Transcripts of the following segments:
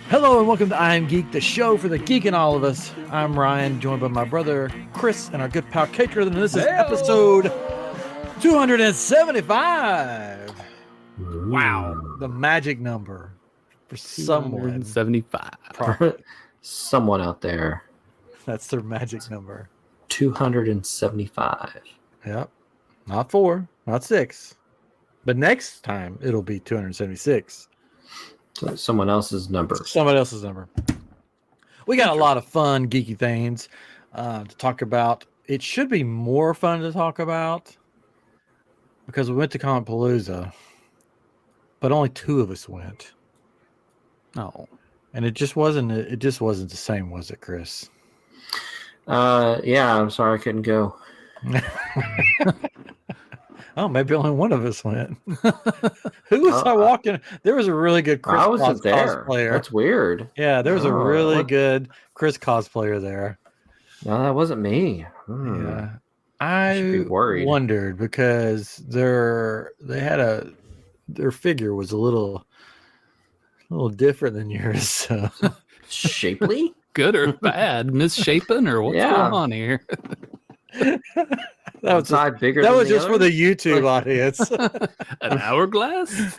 Hello and welcome to iamGEEK, the show for the geek in all of us. I'm Ryan, joined by my brother Chris and our good pal Catron, and this is episode 275. Wow. The magic number for someone. 275. Someone out there. That's their magic number. 275. Yep. Not 4, not 6. But next time it'll be 276. So someone else's number. Somebody else's number. We got a lot of fun, geeky things to talk about. It should be more fun to talk about because we went to Comicpalooza, but only 2 of us went. Oh. And it just wasn't the same, was it, Chris? Yeah, I'm sorry I couldn't go. Oh, maybe only one of us went. Who was I walking? There was a really good Chris cosplayer. That's weird. Yeah, there was a really good Chris cosplayer there. No, that wasn't me. Yeah, I wondered because their figure was a little different than yours. So. Shapely, good or bad, misshapen, or what's going on here? That was just for the YouTube audience. An hourglass?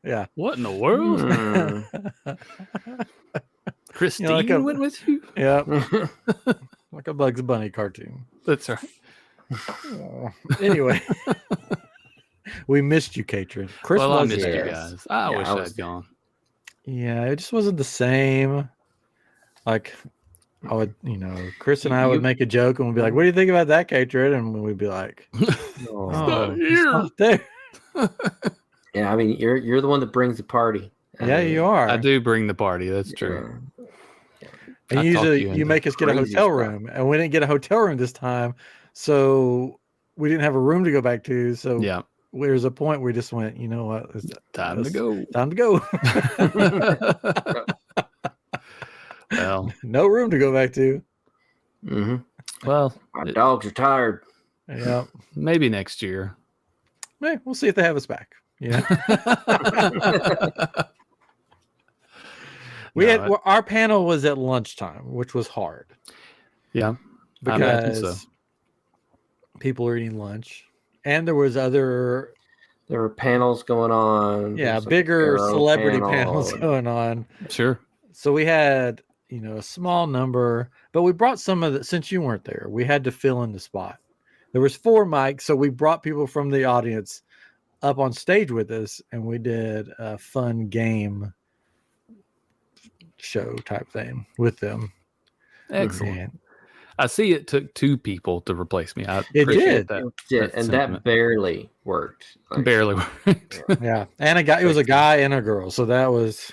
Yeah. What in the world? Christine went with you? Yeah. Like a Bugs Bunny cartoon. That's right. Anyway. We missed you, Catron. Chris I missed you guys. I wish I'd gone. Yeah, it just wasn't the same. Like, I would, Chris and I would make a joke and we'd be like, "What do you think about that, Catron?" And we'd be like, "Oh, it's not there." Yeah, I mean, you're the one that brings the party. Yeah, you are. I do bring the party. That's true. And usually you make us get a hotel room, and we didn't get a hotel room this time, so we didn't have a room to go back to. So yeah, there's a point where we just went, you know what? Time to go. Time to go. Well, no room to go back to. Mm-hmm. Well, our dogs are tired. Yeah, maybe next year. We'll see if they have us back. Yeah. Our panel was at lunchtime, which was hard. Yeah, because people were eating lunch, and there were panels going on. Yeah, bigger celebrity panels going on. Sure. So we had, a small number, but we brought some of the, since you weren't there, we had to fill in the spot. There was 4 mics, so we brought people from the audience up on stage with us, and we did a fun game show type thing with them. Excellent. I see it took 2 people to replace me. It did. That barely worked. Barely worked. Yeah. And it was a guy and a girl, so that was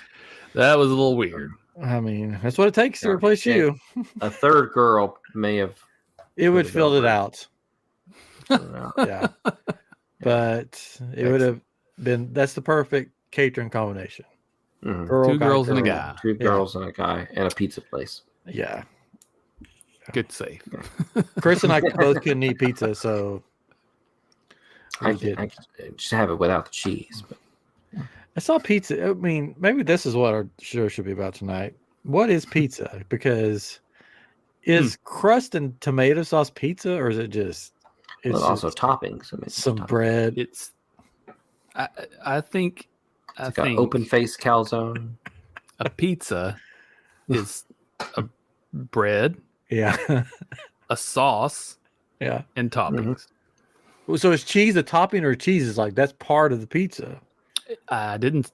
a little weird. I mean, that's what it takes to replace you. A third girl may have. It would fill it out. Yeah. But it would have been. That's the perfect catering combination. Mm-hmm. 2 girls and a guy. 2 girls and a guy and a pizza place. Yeah. Good save. Chris and I both couldn't eat pizza, so I can just have it without the cheese. But. I saw pizza. I mean, maybe this is what our show should be about tonight. What is pizza? Because is crust and tomato sauce pizza, or is it just? It's also toppings. I mean, some bread. It's. I think. It's like an open face calzone. A pizza is a bread. Yeah. A sauce. Yeah. And toppings. Mm-hmm. So is cheese a topping, or cheese is like that's part of the pizza? I didn't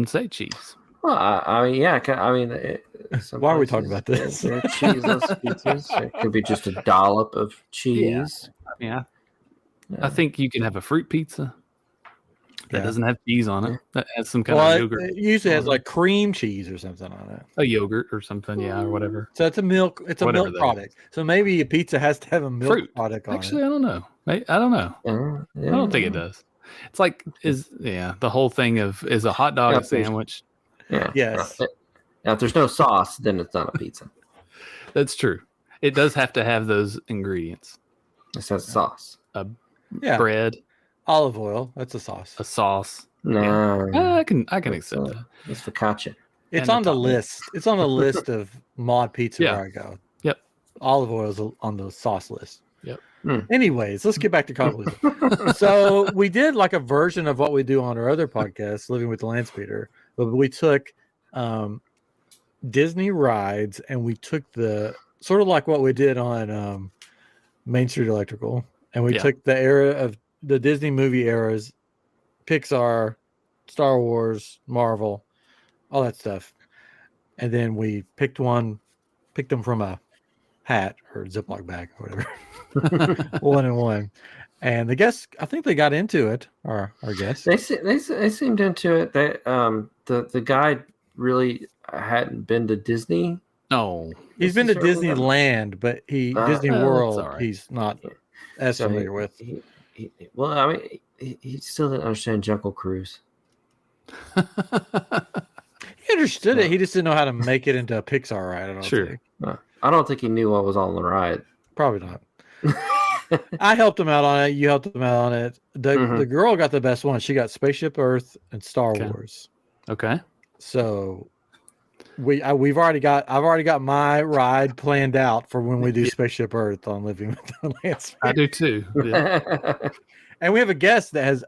say cheese. Well, I mean, yeah. I mean, why are we talking about this? There are cheeseless pizzas. It could be just a dollop of cheese. Yeah. I think you can have a fruit pizza that doesn't have cheese on it. That has some kind of yogurt. It usually has like cream cheese or something on it. A yogurt or something, or whatever. So it's a milk. It's a milk product. So maybe a pizza has to have a milk product on it. Actually, I don't know. I don't know. I don't think it does. It's like the whole thing is a hot dog a sandwich? Yeah. Yes. Now, if there's no sauce, then it's not a pizza. That's true. It does have to have those ingredients. It says sauce. Bread. Olive oil. That's a sauce. A sauce. No. I can accept that. It's focaccia. It's And on the top. list. It's on the list of mod pizza Yeah. where I go. Yep. Olive oil is on the sauce list. Yep. Anyways, let's get back to Comicpalooza. So we did like a version of what we do on our other podcast, Living with the Landspeeder, but we took Disney rides and we took the sort of like what we did on Main Street Electrical, and we took the era of the Disney movie eras, Pixar, Star Wars, Marvel, all that stuff, and then we picked them from a hat or Ziploc bag or whatever, one and one. And the guests, I think they got into it. Our guests, they seemed into it. That the guy really hadn't been to Disney. No, he's been to Disneyland, but Disney World, right. He's not as familiar with. Well, I mean, he still didn't understand Jungle Cruise. He understood it. He just didn't know how to make it into a Pixar ride. I don't think. I don't think he knew what was on the ride. Probably not. I helped him out on it. You helped him out on it. The girl got the best one. She got Spaceship Earth and Star Wars. Okay. So I've already got my ride planned out for when we do Spaceship Earth on Living with the Landspeeder. I do too. Yeah. And we have a guest that has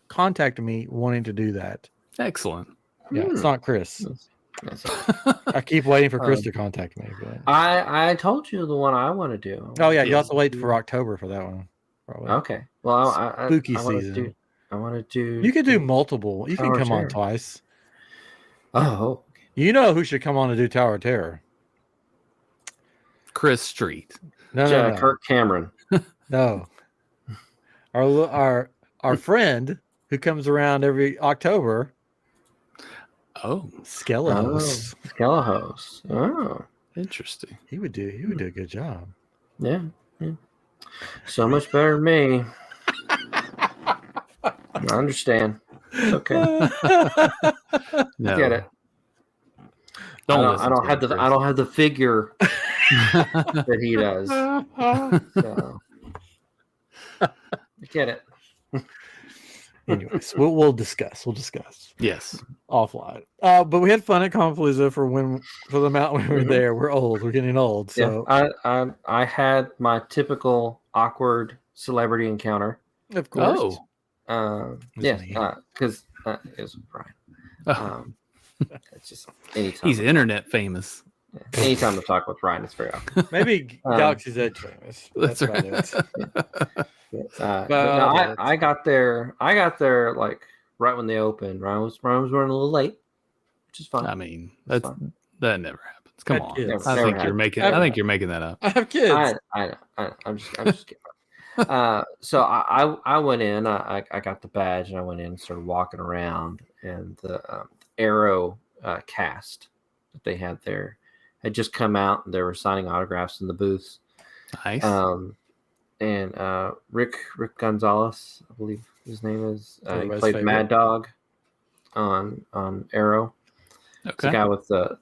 contacted me wanting to do that. Excellent. Yeah, it's not Chris. I keep waiting for Chris to contact me. But I told you the one I want to do. Oh yeah, you have to wait for October for that one. Probably. Okay. Well, spooky season. I want to do. You could do multiple. You can come on twice. Oh. You know who should come on to do Tower of Terror? Chris Street. No. Kirk Cameron. No. Our friend who comes around every October. Oh, Skelos. Skelos. Oh, interesting. He would do a good job. Yeah. So much better than me. I understand. It's okay. No. Get it. I don't have the figure that he does. So. Get it. Anyways, we'll discuss. Yes. Offline. But we had fun at Comicpalooza for the amount we were there. We're old. We're getting old. So yeah, I had my typical awkward celebrity encounter. Of course. Because it was Brian. It's just anytime. He's internet famous. Yeah, anytime I talk with Brian, it's very awkward. Maybe Galaxy's Edge famous. That's about it. No, I got there like right when they opened. Ryan was running a little late, which is fine. I mean, that never happens. Come on. I think you're making that up. I have kids. I know. I'm just kidding. So I went in. I got the badge and I went in and started walking around. And the Arrow cast that they had there had just come out and they were signing autographs in the booths. Nice. And Rick Gonzalez, I believe his name is. He played favorite. Mad Dog on Arrow. Okay. The guy with the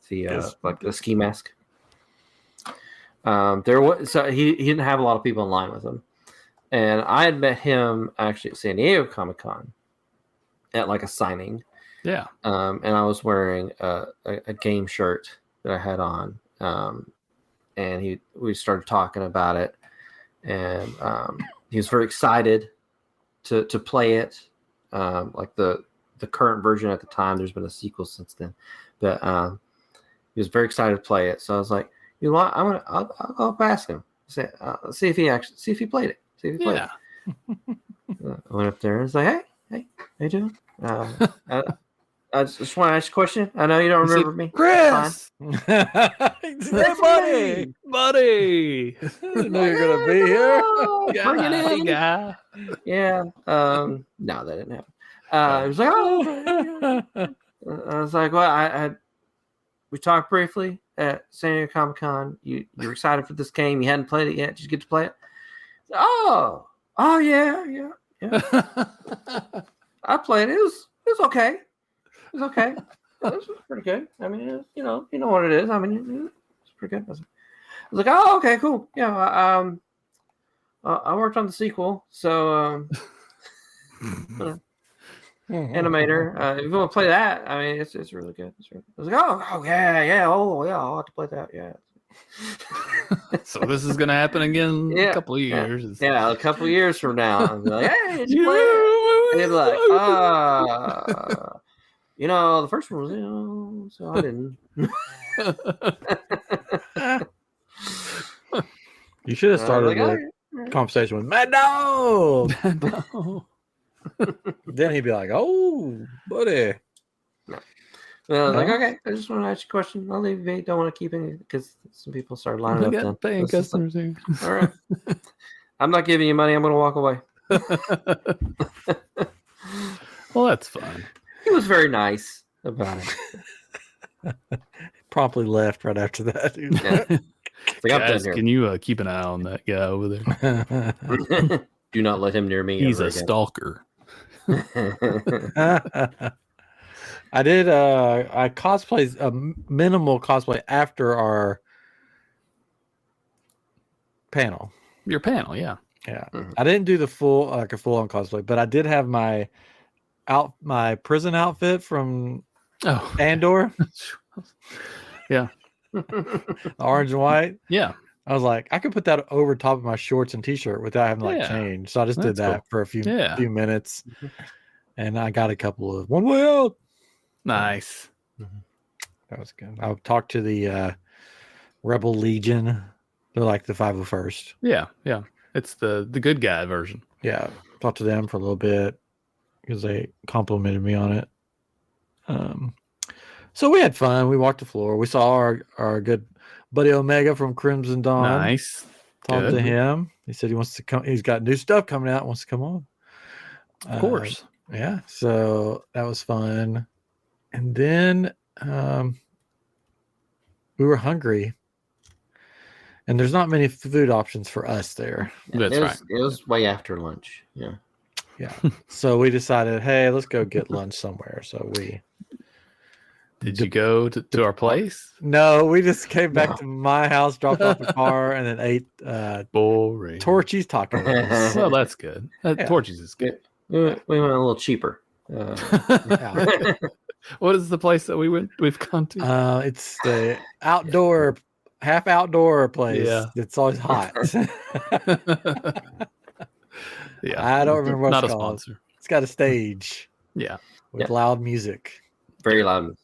ski mask. He didn't have a lot of people in line with him, and I had met him actually at San Diego Comic-Con at like a signing. Yeah. And I was wearing a game shirt that I had on, and we started talking about it. And he was very excited to play it, like the current version at the time. There's been a sequel since then, but he was very excited to play it. So I was like, you know what? I'll go up ask him. See if he played it. See if he played it. I went up there and I was like, hey, how you doing? I just want to ask you a question. I know you don't remember me. Chris! Hey, buddy. I didn't know you're going to be here. Bring it in. Guy. Yeah. No, that didn't happen. It was like, oh. I was like, well, we talked briefly at San Diego Comic-Con. You were excited for this game. You hadn't played it yet. Did you get to play it? Oh, yeah. I played it. It was okay. It was okay. It was pretty good. I mean, you know what it is. I mean, it's pretty good. I was like, oh, okay, cool. Yeah, I worked on the sequel, so animator. If you want to play that, I mean, it's really good. I was like, oh yeah, I'll have to play that. Yeah. So this is gonna happen again in a couple of years. Yeah, a couple of years from now. I'll be like, hey, did you play it? And they'd be like, the first one was, so I didn't. You should have started the conversation with Mad Dog. No. Then he'd be like, "Oh, buddy." I was like, okay, I just want to ask you a question. I'll leave it. Don't want to keep it because some people start lining up. Then paying customers here. All right, I'm not giving you money. I'm going to walk away. Well, that's fun. He was very nice about it. Promptly left right after that. Yeah. Like, Guys, can you keep an eye on that guy over there? Do not let him near me. He's a stalker. I did I cosplayed a minimal cosplay after our panel. Your panel, yeah. Yeah. I didn't do the full a full on cosplay, but I did have my prison outfit from Andor. Yeah. Orange and white. Yeah. I was like, I could put that over top of my shorts and t-shirt without having to change. So I just did that for a few minutes. And I got a couple of one way out. Nice. That was good. I talked to the Rebel Legion. They're like the 501st. Yeah, yeah. It's the good guy version. Yeah. Talked to them for a little bit because they complimented me on it. So we had fun. We walked the floor. We saw our good buddy Omega from Crimson Dawn. Nice. Talked to him. He said he wants to come. He's got new stuff coming out. Wants to come on. Of course. Yeah. So that was fun. And then we were hungry. And there's not many food options for us there. That's right. It was way after lunch. Yeah. Yeah. So we decided, hey, let's go get lunch somewhere. So we. Did you go to our place? No, we just came back to my house, dropped off the car, and then ate boring Torchy's tacos. Well, that's good. Torchy's is good. We went a little cheaper. What is the place that we've gone to? It's the half outdoor place. Yeah. It's always hot. Yeah. I don't remember what it's called. Sponsor. It's got a stage. Yeah. With loud music. Very loud music.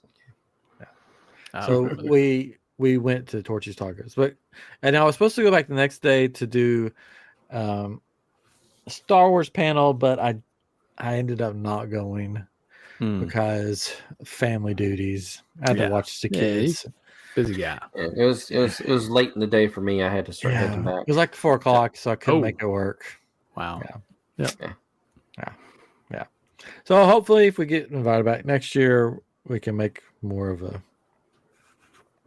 So we went to Torchy's Tacos, and I was supposed to go back the next day to do Star Wars panel, but I ended up not going because family duties. I had to watch the kids. Busy guy. Yeah, it was late in the day for me. I had to start heading back. It was like 4 o'clock, so I couldn't make it work. Wow. Yeah. So hopefully, if we get invited back next year, we can make more of a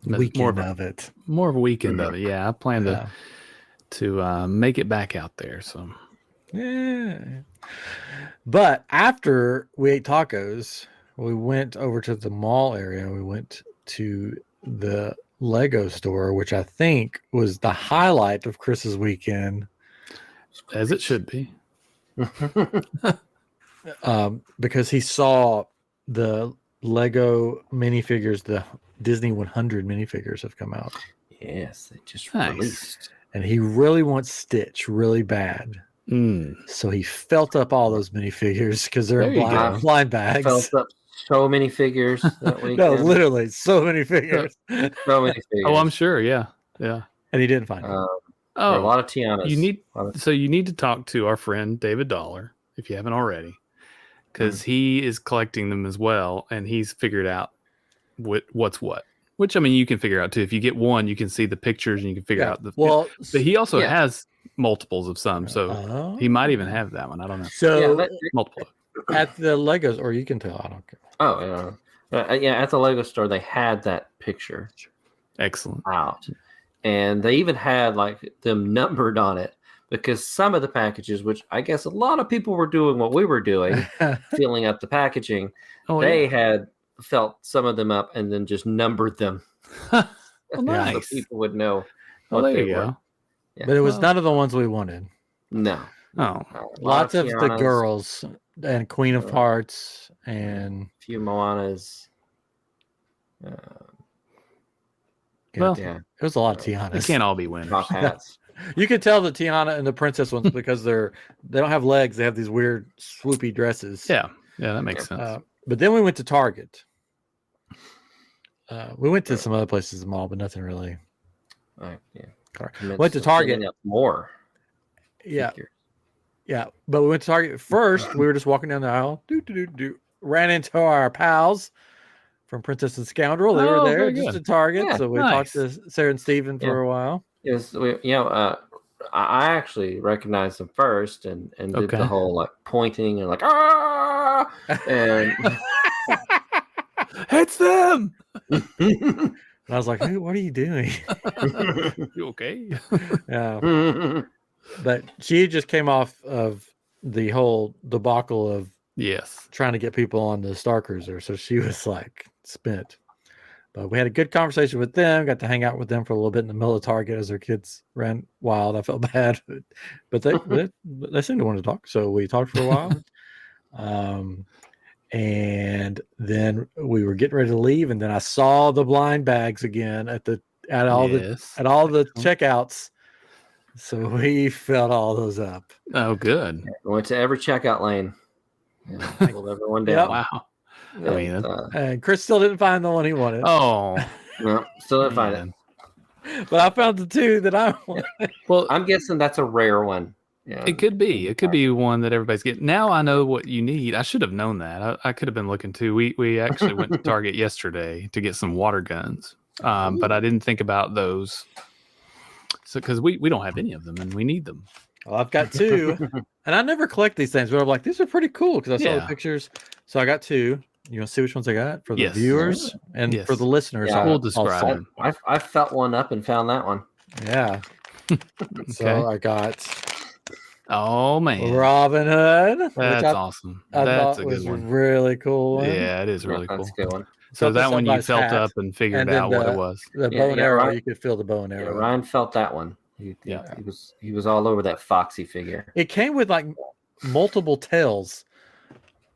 weekend of it. More of a weekend of it. Yeah, I plan to make it back out there. So yeah. But after we ate tacos, we went over to the mall area. We went to the Lego store, which I think was the highlight of Chris's weekend. As it should be. Because he saw the Lego minifigures, the Disney 100 minifigures have come out. Yes, they just released. And he really wants Stitch really bad. So he felt up all those minifigures because they're in blind bags. Felt up so many figures that weekend. No, literally so many figures. So many figures. Oh, I'm sure. Yeah. Yeah. And he didn't find it. A lot of Tianas. You need to talk to our friend David Dollar if you haven't already, because he is collecting them as well, and he's figured out what's what. Which, I mean, you can figure out too. If you get one, you can see the pictures and you can figure out the. Well, but he also has multiples of some, so he might even have that one. I don't know. So multiple at the Legos, or you can tell. I don't care. Oh yeah, at the Lego store they had that picture. Excellent. Out, and they even had like them numbered on it. Because some of the packages, which I guess a lot of people were doing what we were doing, filling up the packaging, they had felt some of them up and then just numbered them. Nice. So people would know what they were. Yeah. But it was none of the ones we wanted. No. Oh. Lots of the girls and Queen of Hearts and a few Moanas. Well, yeah, it was a lot of They Tianas. can't all be winners. top hats. You can tell the Tiana and the princess ones because they don't have legs. They have these weird swoopy dresses. Yeah, that makes sense. But then we went to Target. We went to some other places in the mall, but nothing really. Went to Target. More. Yeah. Figures. Yeah. But we went to Target first. We were just walking down the aisle. Ran into our pals from Princess and Scoundrel. They were there just at Target. Yeah, so we talked to Sarah and Steven for a while. Yes, I actually recognized them first and did the whole like pointing and like and it's them. And I was like, hey, what are you doing? You okay? Yeah. But she just came off of the whole debacle of trying to get people on the Star Cruiser. So she was like spent. But we had a good conversation with them, got to hang out with them for a little bit in the middle of Target as their kids ran wild. I felt bad, but they seemed to want to talk. So we talked for a while. And then we were getting ready to leave. And then I saw the blind bags again at all the checkouts. So we filled all those up. Oh, good. Went to every checkout lane. Pulled everyone down. Yep. Wow. I mean, and Chris still didn't find the one he wanted. Oh, no, still didn't find it. But I found the two that I wanted. Well, I'm guessing that's a rare one. Yeah, it could be. It could be one that everybody's getting. Now I know what you need. I should have known that. I could have been looking too. We actually went to Target yesterday to get some water guns, but I didn't think about those. So because we don't have any of them and we need them. Well, I've got two, and I never collect these things, but I'm like, these are pretty cool because I saw the pictures. So I got two. You want to see which ones I got for the viewers and for the listeners? Yeah, we'll describe them. I felt one up and found that one. Yeah. So I got. Oh man, Robin Hood. That's awesome. That's a good one. Really cool one. Yeah, it is really cool. That's a good one. So that one you felt up and figured out what it was. The bow and arrow, you could feel the bow and arrow. Yeah, Ryan felt that one. He was all over that Foxy figure. It came with like multiple tails,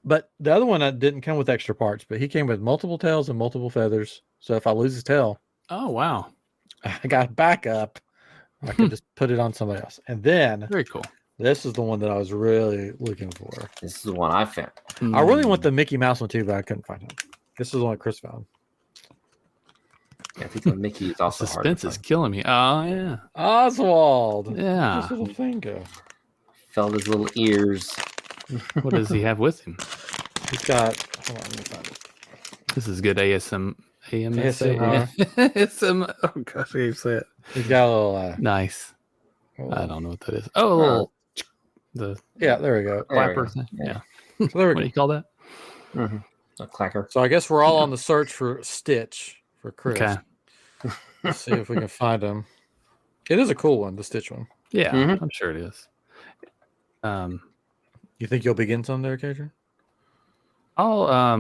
but the other one didn't come with extra parts. But he came with multiple tails and multiple feathers. So if I lose his tail, oh wow, I got backup. I could just put it on somebody else. And then very cool. This is the one that I was really looking for. This is the one I found. I really want the Mickey Mouse one too, but I couldn't find it. This is the one Chris found. Yeah, I think the Mickey is also suspense is killing me. Oh yeah, Oswald. Yeah, this little finger. Felt his little ears. What does he have with him? He's got. Hold on, let me find it. This is good ASMR. Oh gosh, I can't say it. He's got a little. Nice. I don't know what that is. Oh, a little. There we go. Clapper thing. Yeah. So there we what go. do you call that? Mm-hmm. A clacker. So I guess we're all on the search for Stitch for Chris. Okay. Let's see if we can find him. It is a cool one, the Stitch one. Yeah, I'm sure it is. You think you'll begin some there, Catron? I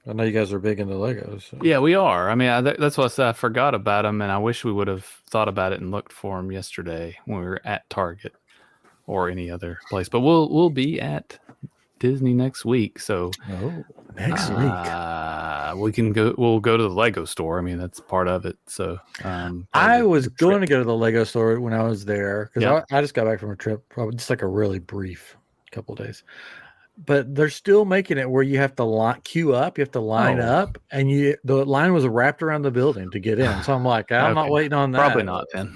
know you guys are big into Legos. So. Yeah, we are. I mean, that's why I said I forgot about them, and I wish we would have thought about it and looked for them yesterday when we were at Target or any other place. But we'll be at Disney next week, so next week we can go. We'll go to the Lego store. I mean, that's part of it. So I was going to go to the Lego store when I was there because I just got back from a trip, probably just like a really brief couple of days. But they're still making it where you have to queue up, you have to line up, and the line was wrapped around the building to get in. So I'm like, I'm not waiting on that. Probably not then,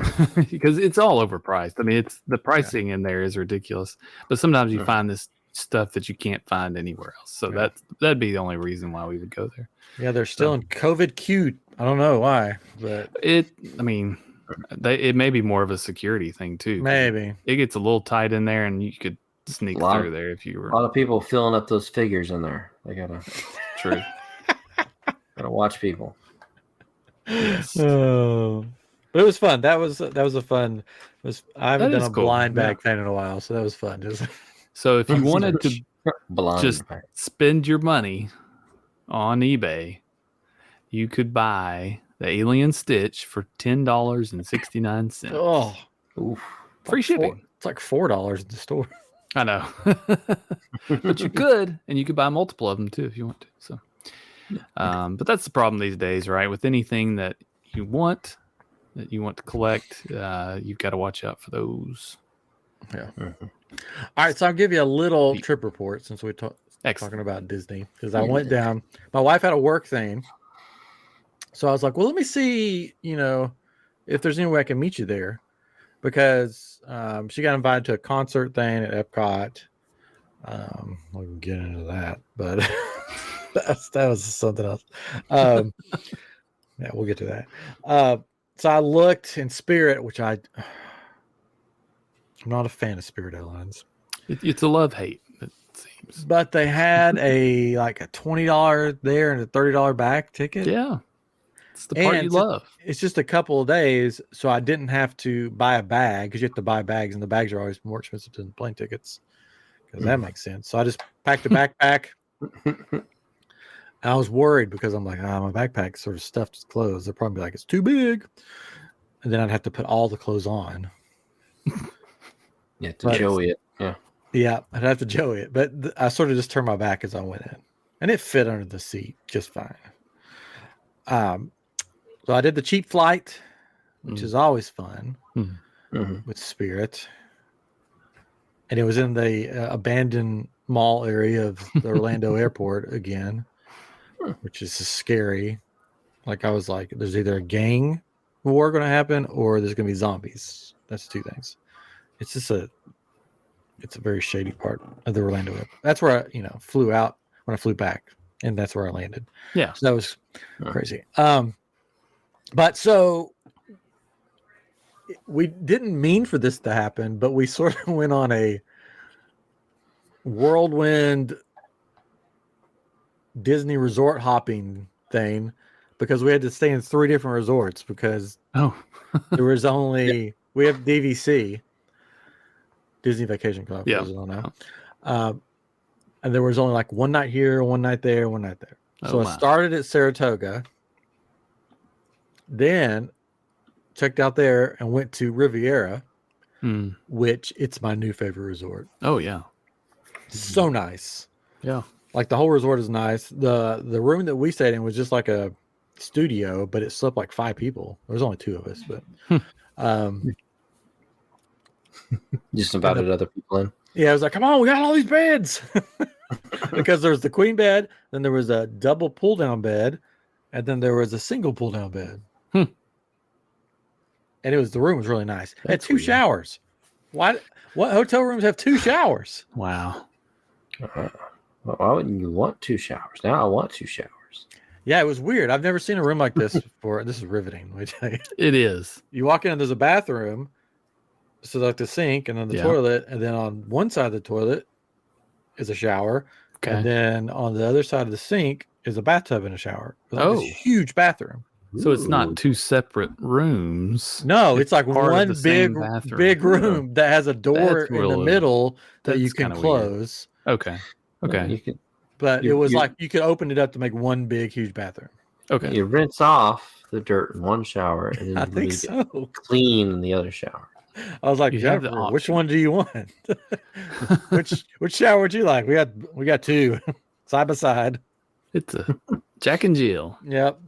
because it's all overpriced. I mean, it's the pricing in there is ridiculous. But sometimes you find this stuff that you can't find anywhere else. So that'd be the only reason why we would go there. Yeah, they're still in COVID queue. I don't know why, but it may be more of a security thing too. Maybe it gets a little tight in there, and you could sneak through there if you were. A lot of people filling up those figures in there. They gotta watch people. Yes. But it was fun. That was a fun. I haven't done a blind bag thing in a while, so that was fun. So if you wanted to just spend your money on eBay, you could buy the Alien Stitch for $10.69. Oh, oof. Free shipping. It's like $4 in the store. I know. But you could, and you could buy multiple of them too if you want to. So, but that's the problem these days, right? With anything that you want to collect, you've got to watch out for those. Yeah. Mm-hmm. All right, so I'll give you a little trip report since we're talking about Disney, because I went down. My wife had a work thing, so I was like, "Well, let me see, if there's any way I can meet you there," because she got invited to a concert thing at Epcot. We can get into that, but that was something else. Yeah, we'll get to that. So I looked in Spirit, which I'm not a fan of Spirit Airlines. It's a love-hate, it seems. But they had a $20 there and a $30 back ticket. Yeah. It's the part you love. It's just a couple of days, so I didn't have to buy a bag, because you have to buy bags, and the bags are always more expensive than plane tickets, because that makes sense. So I just packed a backpack. I was worried because I'm like, my backpack sort of stuffed with clothes. They'll probably be like, it's too big. And then I'd have to put all the clothes on. Yeah, Joey it. Yeah. Yeah, I'd have to Joey it. But I sort of just turned my back as I went in. And it fit under the seat just fine. So I did the cheap flight, which is always fun with Spirit. And it was in the abandoned mall area of the Orlando airport again, which is scary. Like, I was like, there's either a gang war going to happen or there's going to be zombies. That's two things. It's just it's a very shady part of the Orlando airport. That's where I, flew out when I flew back, and that's where I landed. Yeah. So that was crazy. But so we didn't mean for this to happen, but we sort of went on a whirlwind Disney resort hopping thing, because we had to stay in 3 different resorts, because there was only we have DVC, Disney Vacation Club. Yeah. And there was only one night here, one night there, one night there. So I started at Saratoga, then checked out there and went to Riviera, which it's my new favorite resort. Oh yeah. So nice. Yeah. Like, the whole resort is nice. The room that we stayed in was just like a studio, but it slept like 5 people. There was only 2 of us, but just invited other people in. Yeah, I was like, come on, we got all these beds. Because there's the queen bed, then there was a double pull down bed, and then there was a single pull down bed. And the room was really nice. It had 2 showers. What hotel rooms have 2 showers? Wow. Why wouldn't you want 2 showers? Now I want 2 showers. Yeah, it was weird. I've never seen a room like this before. This is riveting, let me tell you. It is. You walk in and there's a bathroom, so like the sink, and then the toilet, and then on one side of the toilet is a shower, and then on the other side of the sink is a bathtub and a shower. This huge bathroom. So it's not 2 separate rooms. No, it's like one big room that has a door in the middle that you can close. Weird. Okay. You can, but it was like you could open it up to make one big, huge bathroom. Okay. You rinse off the dirt in one shower, and then I think so. Clean in the other shower. I was like, Jennifer, which one do you want? which shower would you like? We got 2 side by side. It's a Jack and Jill. Yep.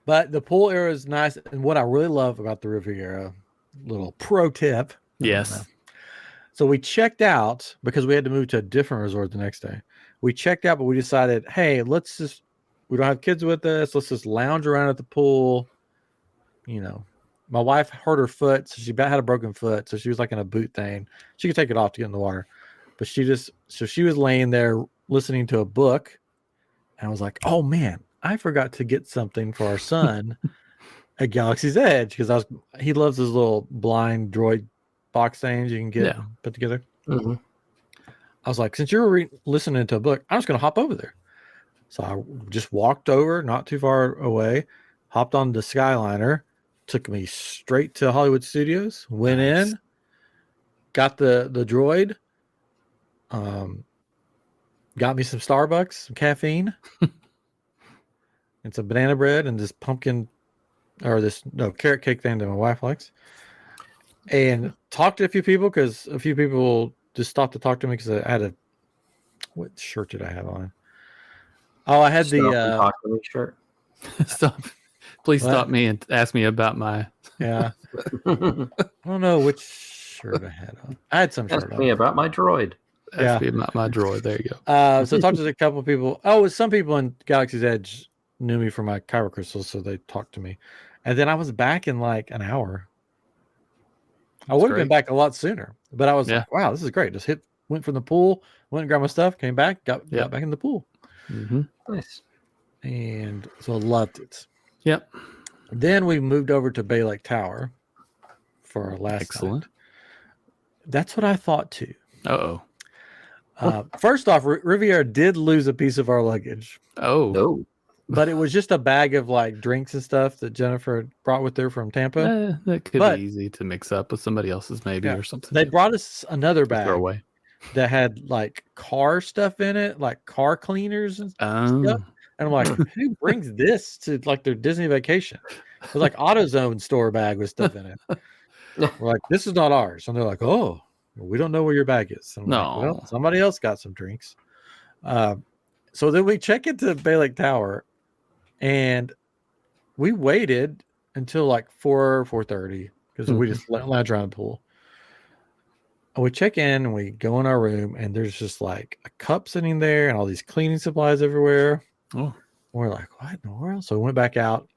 But the pool area is nice, and what I really love about the Riviera, little pro tip. Yes. So we checked out because we had to move to a different resort the next day. We checked out, but we decided, hey, we don't have kids with us. Let's just lounge around at the pool. My wife hurt her foot, so she had a broken foot, so she was like in a boot thing. She could take it off to get in the water, but she was laying there listening to a book, and I was like, oh man, I forgot to get something for our son at Galaxy's Edge, because he loves his little blind droid box things you can get put together. Mm-hmm. I was like, since you're listening to a book, I'm just going to hop over there. So I just walked over, not too far away, hopped on the Skyliner, took me straight to Hollywood Studios, went in, got the droid, got me some Starbucks, some caffeine, and some banana bread, and this carrot cake thing that my wife likes. and talked to a few people because a few people just stopped to talk to me because I had what shirt did I have on? Oh, I had Stop and the talk to me shirt. Stop. Please What? stop me and ask me about my. yeah. I don't know which shirt I had on. I had some Ask shirt me on. about my droid. Ask me about my droid. There you go. So I talked to a couple of people. Oh, some people in Galaxy's Edge knew me from my kyber crystals, so they talked to me. And then I was back in like an hour. I would have been back a lot sooner, but I was like, wow, this is great. Just went from the pool, went and grabbed my stuff, came back, got back in the pool. Mm-hmm. Nice. And so I loved it. Yep. Then we moved over to Bay Lake Tower for our last night. That's what I thought too. Uh-oh. First off, Riviera did lose a piece of our luggage. Oh. No. But it was just a bag of like drinks and stuff that Jennifer brought with her from Tampa. That could be easy to mix up with somebody else's maybe or something. They brought us another bag away. that had like car stuff in it, like car cleaners and stuff. And I'm like, who brings this to like their Disney vacation? It was like AutoZone store bag with stuff in it. We're like, this is not ours. And they're like, oh, we don't know where your bag is. And I'm like, well, somebody else got some drinks. So then we check into Bay Lake Tower. And we waited until like 4:30 because we just lounged around the pool. And we check in and we go in our room and there's just like a cup sitting there and all these cleaning supplies everywhere. Oh, we're like, what in the world? So we went back out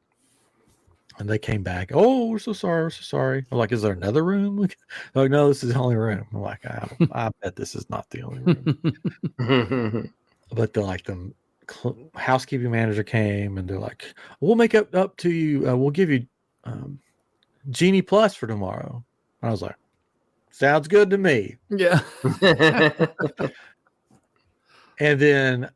and they came back. Oh, we're so sorry. We're so sorry. I'm like, is there another room? They're like, no, this is the only room. I'm like, I bet this is not the only room. But they're like them. Housekeeping manager came and they're like, we'll make up to you, we'll give you Genie Plus for tomorrow. I was like, sounds good to me. Yeah. And then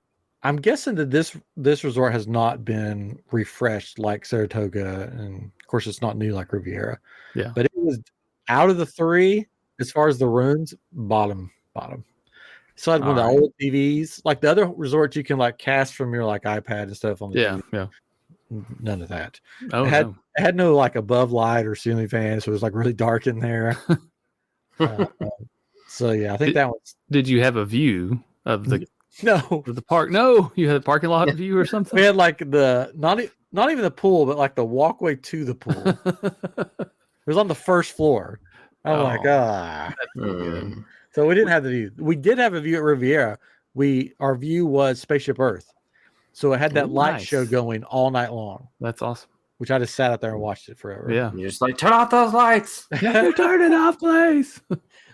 I'm guessing that this resort has not been refreshed like Saratoga, and of course it's not new like Riviera. Yeah, but it was out of the three as far as the rooms, bottom. So I had one of the old TVs, like the other resorts you can like cast from your like iPad and stuff on the TV. Yeah. None of that. Oh, it had no like above light or ceiling fan, so it was like really dark in there. So yeah, I think that was. Did you have a view of the of the park? No, you had a parking lot view or something. We had like the not even the pool, but like the walkway to the pool. It was on the first floor. I'm like, that's good. So we didn't have the view. We did have a view at Riviera. Our view was Spaceship Earth. So it had that light show going all night long. That's awesome. Which I just sat out there and watched it forever. Yeah. You're just like, turn off those lights. You're turning off, please.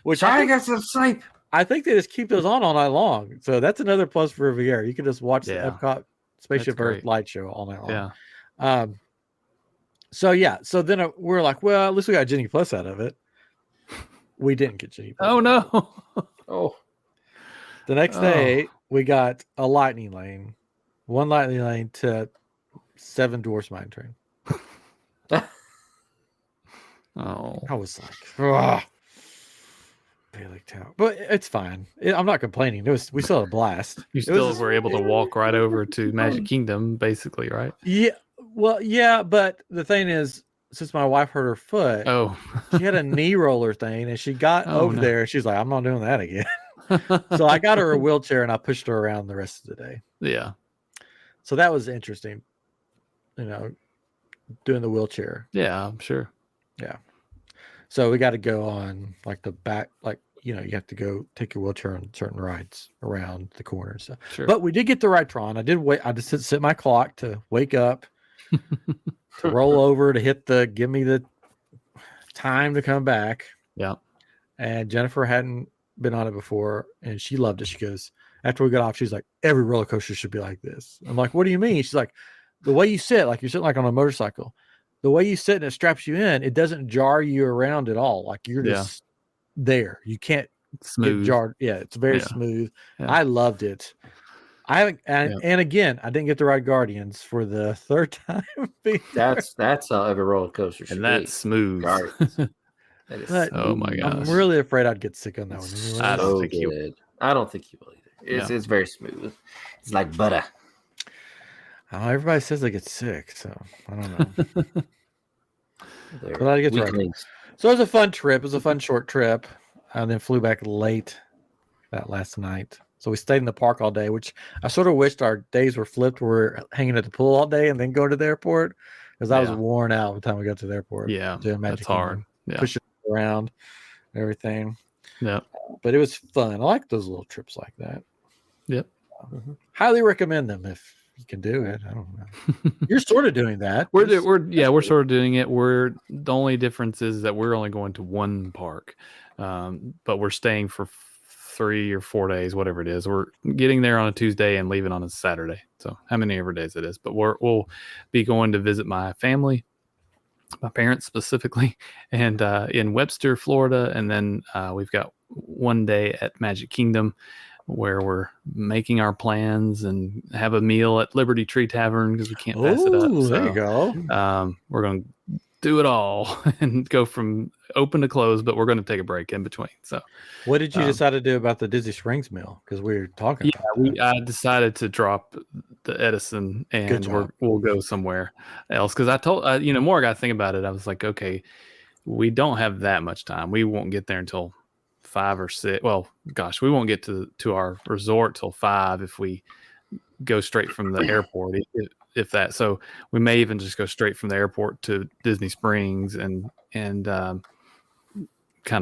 Which I get some sleep. I think they just keep those on all night long. So that's another plus for Riviera. You can just watch the Epcot Spaceship Earth light show all night long. Yeah. So then we're like, well, at least we got Genie Plus out of it. We didn't get Genie Plus. Oh no. The next day we got a lightning lane. One lightning lane to Seven Dwarfs Mine Train. I was like, Bay Lake Tower, but it's fine. I'm not complaining. We still had a blast. You still were able to walk right over to Magic Kingdom, basically, right? Yeah. Well, yeah, but the thing is, since my wife hurt her foot, she had a knee roller thing, and she got over there, and she's like, "I'm not doing that again." So I got her a wheelchair, and I pushed her around the rest of the day. Yeah. So that was interesting, doing the wheelchair. Yeah, I'm sure. Yeah. So we got to go on like the back, like, you have to go take your wheelchair on certain rides around the corner. So, but we did get the right Tron. I did wait. I just set my clock to wake up, to roll over, to give me the time to come back. Yeah. And Jennifer hadn't been on it before and she loved it. She goes, after we got off, she's like, every roller coaster should be like this. I'm like, what do you mean? She's like, the way you sit, like you're sitting like on a motorcycle. The way you sit and it straps you in, it doesn't jar you around at all. Like you're just there. You can't get jarred. Yeah, it's very smooth. Yeah. I loved it. I haven't, and again, I didn't get to ride Guardians for the third time. That's how every roller coaster should be. That's smooth. Oh my gosh! I'm really afraid I'd get sick on that one. Anyway. I don't think you will either. It's very smooth. It's like butter. Everybody says they get sick, so I don't know. But I get to ride. So it was a fun trip. It was a fun short trip. And then flew back late that last night. So we stayed in the park all day, which I sort of wished our days were flipped. We're hanging at the pool all day and then go to the airport, because I was worn out by the time we got to the airport. Yeah, doing Magic that's hard. Kingdom, Yeah. pushing around, everything. Yeah. But it was fun. I like those little trips like that. Yep. Highly recommend them if you can do it. I don't know. You're sort of doing that. We're sort of doing it. The only difference is that we're only going to one park, but we're staying for 3 or 4 days, whatever it is. We're getting there on a Tuesday and leaving on a Saturday. So how many ever days it is, but we'll be going to visit my family, my parents specifically, and in Webster, Florida, and then we've got one day at Magic Kingdom, where we're making our plans and have a meal at Liberty Tree Tavern because we can't pass it up. So, there you go. We're going to do it all and go from open to close, but we're going to take a break in between. So, what did you decide to do about the Disney Springs meal? Because we were talking. I decided to drop the Edison and we'll go somewhere else. Because I told more I got to think about it. I was like, okay, we don't have that much time. We won't get there until 5 or 6. Well, gosh, we won't get to our resort till 5 if we go straight from the airport, if that. So we may even just go straight from the airport to Disney Springs and kind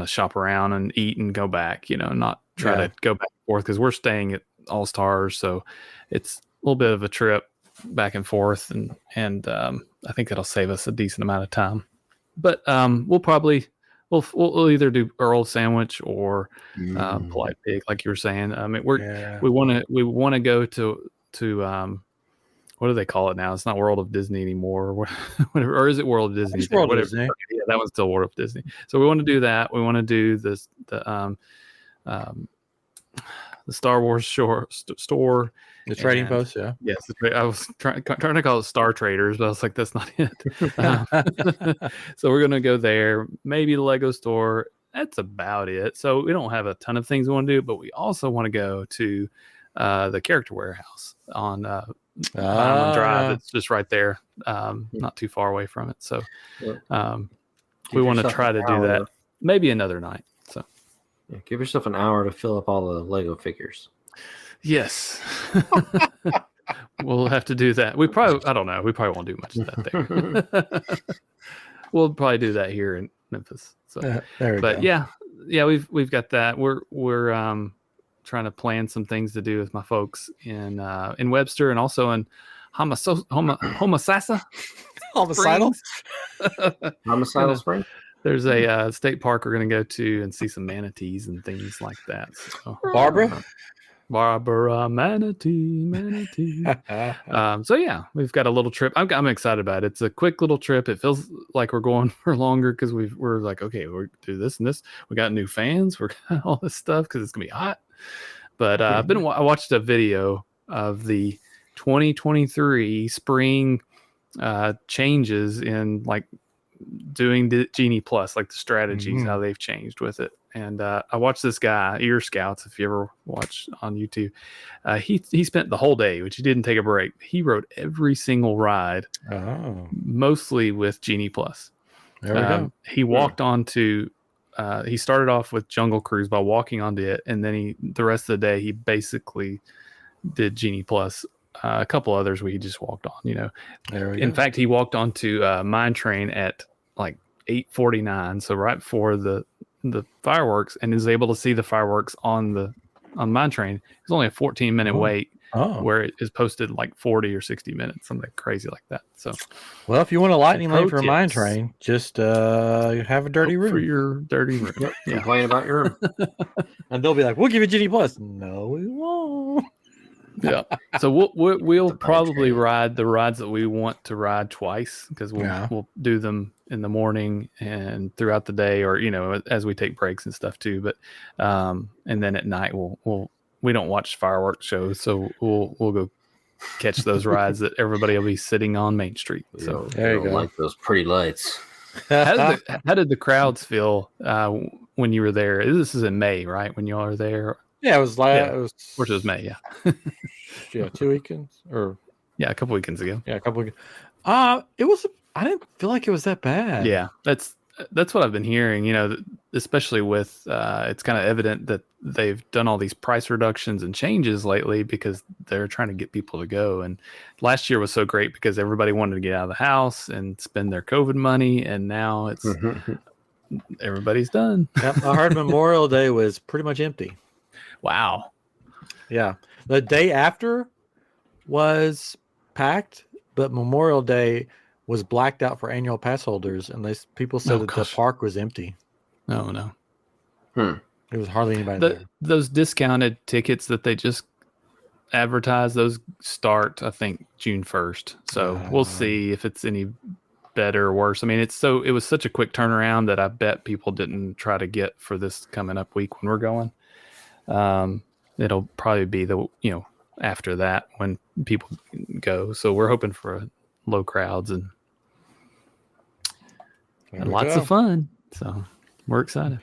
of shop around and eat and go back, not try to go back and forth, because we're staying at All Stars. So it's a little bit of a trip back and forth. And I think that'll save us a decent amount of time. But we'll probably, we'll either do Earl Sandwich or Polite Pig, like you were saying. I mean, we want to go to what do they call it now? It's not World of Disney anymore, or whatever, or is it World of Disney? It's World of Disney. Yeah, that one's still World of Disney. So we want to do that. We want to do the Star Wars store. The Trading Post, yeah. Yes, I was trying to call it Star Traders, but I was like, that's not it. So we're gonna go there. Maybe the Lego store. That's about it. So we don't have a ton of things we want to do, but we also want to go to the Character Warehouse on Highland Drive. It's just right there, not too far away from it. So we want to try to do that maybe another night. So give yourself an hour to fill up all the Lego figures. Yes. We'll have to do that. I don't know. We probably won't do much of that there. We'll probably do that here in Memphis. So, there we go. Yeah, we've got that. We're trying to plan some things to do with my folks in Webster and also in Homosassa. Homicidal Spring. There's a state park we're going to go to and see some manatees and things like that. So, Barbara manatee. So yeah, we've got a little trip. I'm excited about it. It's a quick little trip. It feels like we're going for longer because we're like, okay, we're do this and this. We got new fans. We're got all this stuff because it's gonna be hot. But I watched a video of the 2023 spring changes in like doing the Genie Plus, like the strategies, how they've changed with it. And I watched this guy, Ear Scouts, if you ever watch on YouTube. He spent the whole day, which he didn't take a break. He rode every single ride, mostly with Genie Plus. There we go. He walked onto, he started off with Jungle Cruise by walking onto it. And then the rest of the day, he basically did Genie Plus. A couple others where he just walked on, In fact, he walked onto Mine Train at like 8:49, so right before the fireworks, and is able to see the fireworks on Mine Train. It's only a 14-minute wait, where it is posted like 40 or 60 minutes, something crazy like that. So, well, if you want a lightning lane for a Mine Train, just have a dirty room for your dirty room. Yeah, complain about your room, and they'll be like, "We'll give you Genie Plus." No, we won't. Yeah, so we'll probably ride the rides that we want to ride twice, because we'll do them in the morning and throughout the day, or as we take breaks and stuff too. But and then at night we don't watch fireworks shows, so we'll go catch those rides that everybody will be sitting on Main Street. So there you go. Like those pretty lights. How did the crowds feel when you were there? This is in May, right? When you all are there. Yeah, it was which was May, yeah. Yeah, 2 weekends or a couple weekends ago. Yeah, a couple weekends. It was. I didn't feel like it was that bad. Yeah, That's what I've been hearing, especially with it's kind of evident that they've done all these price reductions and changes lately because they're trying to get people to go. And last year was so great because everybody wanted to get out of the house and spend their COVID money. And now it's everybody's done. Yep, I heard Memorial Day was pretty much empty. Wow. Yeah. The day after was packed, but Memorial Day was blacked out for annual pass holders, and people said that the park was empty. Oh, no. There was hardly anybody there. Those discounted tickets that they just advertise, those start, I think, June 1st. So we'll see if it's any better or worse. I mean, it was such a quick turnaround that I bet people didn't try to get for this coming up week when we're going. It'll probably be after that when people go. So we're hoping for low crowds and lots of fun. So we're excited.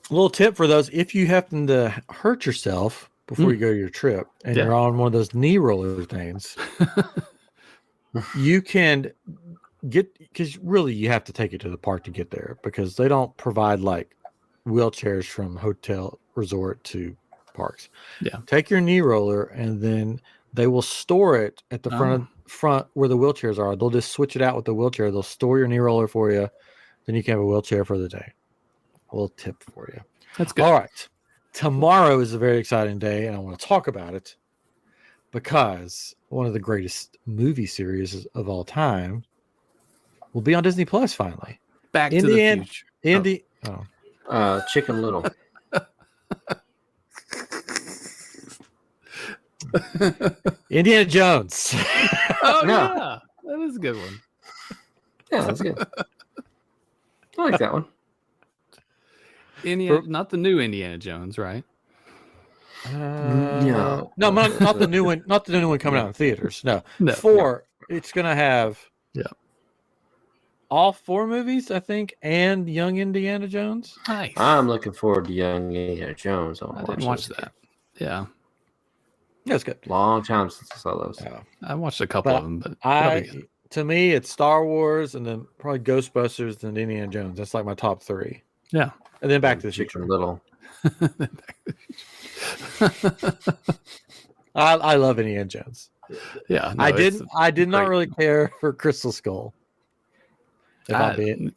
A little tip for those: if you happen to hurt yourself before you go to your trip and you're on one of those knee roller things, you can because really you have to take it to the park to get there because they don't provide like wheelchairs from hotel resort to parks. Yeah. Take your knee roller and then they will store it at the front where the wheelchairs are. They'll just switch it out with the wheelchair. They'll store your knee roller for you. Then you can have a wheelchair for the day. A little tip for you. That's good. All right. Tomorrow is a very exciting day, and I want to talk about it because one of the greatest movie series of all time will be on Disney Plus finally. Back to the Future. Chicken Little. Indiana Jones. Yeah, that is a good one. Yeah, that's good. I like that one. Not the new Indiana Jones, right? No, not the new one. Not the new one coming out in theaters. No. It's gonna have all 4 movies, I think, and Young Indiana Jones. Nice. I'm looking forward to Young Indiana Jones. I didn't watch that. Yeah. Yeah, it's good. Long time since I saw those. Yeah. I watched a couple of them, but to me, it's Star Wars and then probably Ghostbusters and Indiana Jones. That's like my top 3. Yeah. And then Back to the Future. Little. I love Indiana Jones. Yeah. No, I did not really care for Crystal Skull. If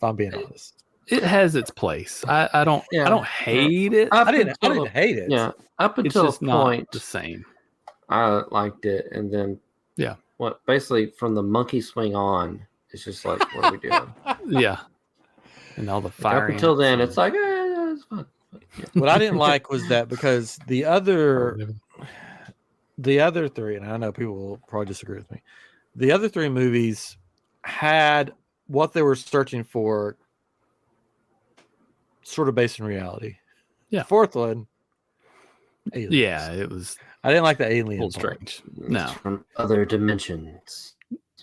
I'm being honest. It has its place. I don't hate it. I didn't hate it. Yeah. Up until it's just a point, not the same. I liked it, and then basically from the monkey swing on, it's just like, what are we doing? Yeah, and all the fire. Up until then, it's like, it's fun. Yeah. What I didn't like was that because the other 3, and I know people will probably disagree with me, the other 3 movies had what they were searching for, sort of based in reality. Yeah. 4th one, aliens. Yeah, it was. I didn't like the alien. Old strange. No, it's from other dimensions.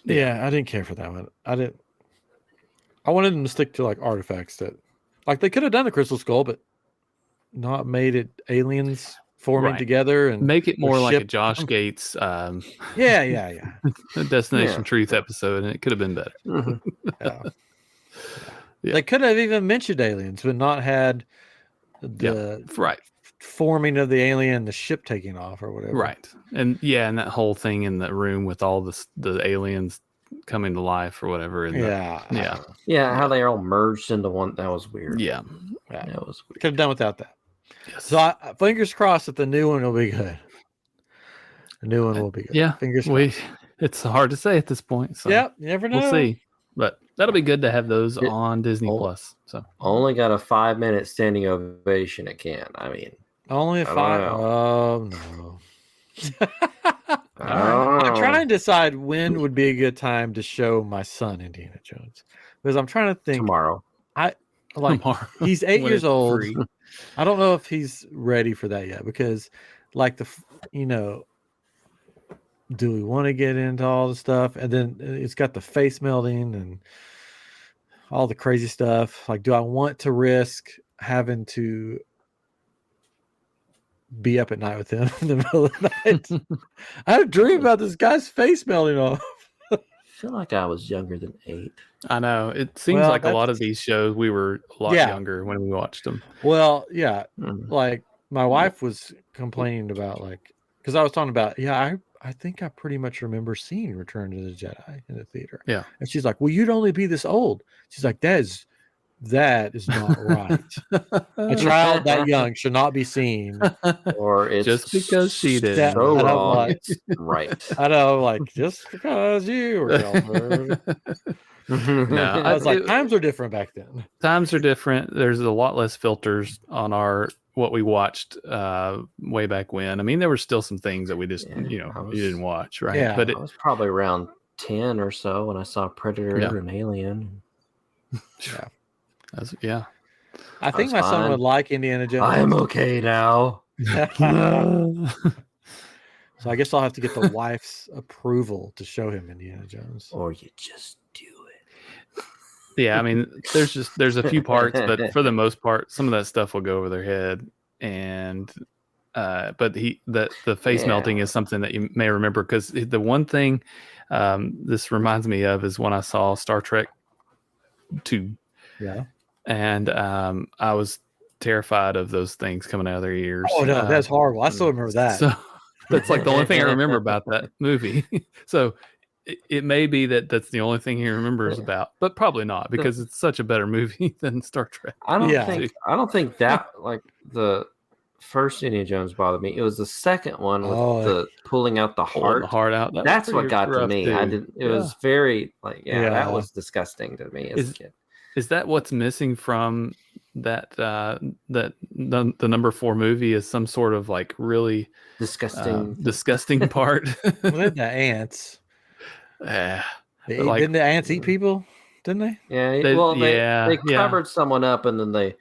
Yeah, I didn't care for that one. I wanted them to stick to like artifacts that, like they could have done the Crystal Skull, but not made it aliens forming together and make it more like a Josh Gates. Yeah. Destination Truth episode, and it could have been better. Yeah. They could have even mentioned aliens, but not had the forming of the alien, the ship taking off or whatever. Right. And that whole thing in the room with all the aliens coming to life or whatever. How they all merged into one. That was weird. Yeah. That was weird. Could have done without that. Yes. So fingers crossed that the new one will be good. The new one will be good. Yeah. Fingers crossed. It's hard to say at this point. So you never know. We'll see. But that'll be good to have those on Disney Plus. So only got a 5-minute standing ovation at Cannes. I mean, only a 5. Oh no. I'm trying to decide when would be a good time to show my son Indiana Jones, because I'm trying to think. Tomorrow. Tomorrow. He's 8 years old. I don't know if he's ready for that yet, because like do we want to get into all the stuff? And then it's got the face melting and all the crazy stuff. Like, do I want to risk having to be up at night with him in the middle of the night? I had a dream about this guy's face melting off. feel like I was younger than 8. I know. It seems Well, like a lot that's- of these shows we were a lot Yeah. younger when we watched them. Well, yeah. Mm. Like my wife was complaining about because I was talking about, I think I pretty much remember seeing Return to the Jedi in the theater. Yeah. And she's like, well, you'd only be this old. She's like, that is not right. A child that young should not be seen. Or it's Just because she did. Yeah, so and I'm wrong, like- it's right. I know, like, just because you were childhood. No, I was like, times are different back then. Times are different. There's a lot less filters on what we watched way back when. I mean, there were still some things that we just you didn't watch, right? Yeah. But I was probably around 10 or so when I saw Predator Yeah. and Alien. yeah. I think was my son fine. would like Indiana Jones. I am okay now. So I guess I'll have to get the wife's approval to show him Indiana Jones. Or you just do it. Yeah, I mean, there's a few parts, but for the most part, some of that stuff will go over their head. And but the face Yeah. melting is something that you may remember, because the one thing this reminds me of is when I saw Star Trek 2. Yeah. And I was terrified of those things coming out of their ears. Oh no, that's horrible. I still remember that. So that's like the only thing I remember about that movie. So it may be that's the only thing he remembers about, but probably not, because it's such a better movie than Star Trek. I don't Yeah. think that like the first Indiana Jones bothered me. It was the second one with the pulling out the Pulling the heart. heart out. That's what got to rough, me. too. I didn't. It was very like Yeah. that was disgusting to me as a kid. Is that what's missing from that the number 4 movie? Is some sort of like really disgusting part? Well, they had the ants. Like- Didn't the ants eat people? Didn't they? Yeah. They covered someone up and then they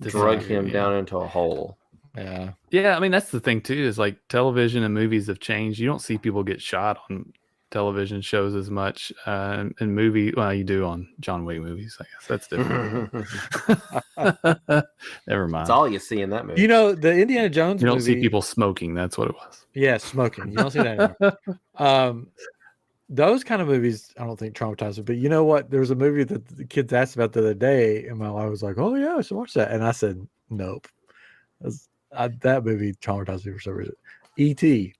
drug him down into a hole. Yeah. Yeah, I mean, that's the thing too, is like television and movies have changed. You don't see people get shot on television shows as much in movie. Well, you do on John Wick movies, I guess. That's different. Never mind. That's all you see in that movie. You know, the Indiana Jones You don't movie, see people smoking. That's what it was. Yeah, smoking. You don't see that anymore. Those kind of movies, I don't think traumatize me. But you know what? There was a movie that the kids asked about the other day, and my wife was like, "Oh yeah, I should watch that." And I said, "Nope." That movie traumatized me for some reason. E.T.